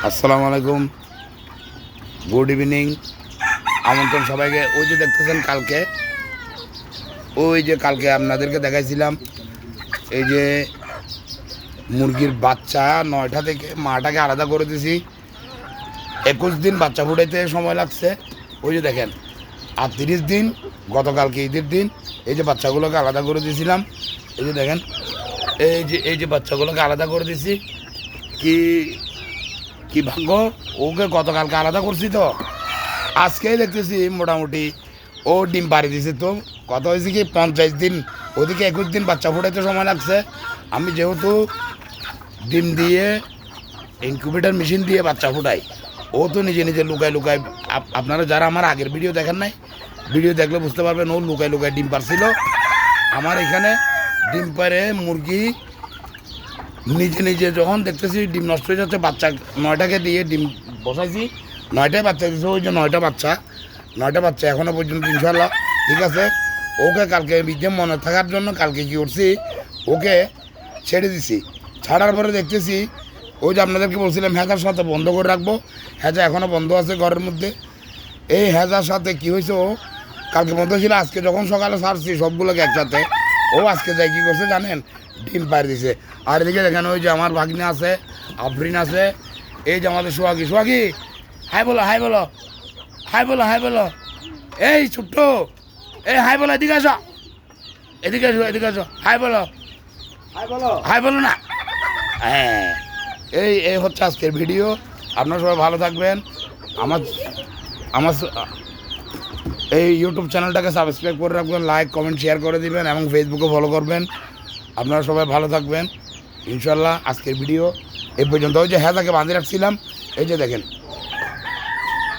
আসসালামু আলাইকুম, good evening. আমন্ত্রণ সবাইকে। ওই যে দেখতেছেন কালকে, ওই যে কালকে আপনাদেরকে দেখাইছিলাম এই যে মুরগির বাচ্চা 9টা থেকে মাটাকে আলাদা করে দিয়েছি। 21 দিন বাচ্চা ফুটাইতে সময় লাগছে। ওই যে দেখেন, আর 30 দিন গতকালকে ঈদের দিন এই যে বাচ্চাগুলোকে আলাদা করে দিয়েছিলাম। এই যে দেখেন, এই যে বাচ্চাগুলোকে আলাদা করে দিয়েছি। কি কি ভাগ্য, ওকে গতকালকে আলাদা করছি, তো আজকেই দেখতেছি মোটামুটি ও ডিম পাড়ি দিছে। তো কত হয়েছে কি 50 দিন, ওদিকে 21 দিন বাচ্চা ফুটাইতে সময় লাগছে। আমি যেহেতু ডিম দিয়ে ইনকিউবেটর মেশিন দিয়ে বাচ্চা ফুটাই, ও তো নিজে নিজে লুকায় লুকায়, আপনারা যারা আমার আগের ভিডিও দেখেন নাই, ভিডিও দেখলে বুঝতে পারবেন ও লুকায় লুকায় ডিম পারছিল। আমার এখানে ডিম পারে মুরগি নিজে নিজে যখন দেখতেছি ডিম নষ্ট হয়ে যাচ্ছে, বাচ্চা 9টাকে দিয়ে ডিম বসাইছি, 9টায় বাচ্চা দিচ্ছে। ওই যে 9টা বাচ্চা এখনও পর্যন্ত ইনশাল্লাহ ঠিক আছে। ওকে কালকে বিজে মনে থাকার জন্য কালকে কী করছি, ওকে ছেড়ে দিছি। ছাড়ার পরে দেখতেছি ওই যে আপনাদেরকে বলছিলাম হেজার সাথে বন্ধ করে রাখবো, হেজা এখনও বন্ধ আছে ঘরের মধ্যে। এই হেজার সাথে কী হয়েছে, ও কালকে বন্ধ ছিল, আজকে যখন সকালে ছাড়ছি সবগুলোকে একসাথে, ও আজকে যাই কী করছে জানেন, ডিম পাড়ি দিছে। আর এদিকে দেখেন ওই যে আমার ভাগ্নে আছে, আফরিন আছে, এই যে আমাদের সোহাগী হাই বলো এই ছোট্ট, এই হাই বলো, এদিকে আসো হাই বলো না। হ্যাঁ, এই হচ্ছে আজকের ভিডিও। আপনারা সবাই ভালো থাকবেন। আমার এই ইউটিউব চ্যানেলটাকে সাবস্ক্রাইব করে রাখবেন, লাইক কমেন্ট শেয়ার করে দিবেন এবং ফেসবুকে ফলো করবেন। আপনারা সবাই ভালো থাকবেন ইনশাল্লাহ। আজকের ভিডিও এই পর্যন্ত। ওই যে হেজাকে বাঁধে রাখছিলাম, এই যে দেখেন,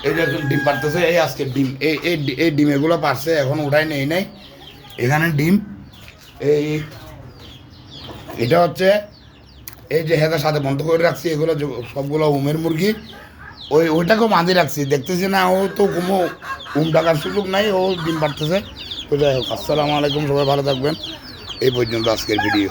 এই যে ডিম পারতেছে। এই আজকের ডিম, এই ডিম এগুলো পারছে, এখন ওঠাই নেই এখানে ডিম। এটা হচ্ছে এই যে হেজার সাথে বন্ধ করে রাখছি, এগুলো সবগুলো উমের মুরগি। ওইটাকেও বাঁধে রাখছি, দেখতেছি না ও তো কোনো ডাকার সুযোগ নাই, ও ডিম পারতেছে। তো যাই হোক, আসসালামু আলাইকুম, সবাই ভালো থাকবেন। এই পর্যন্ত আজকের ভিডিও।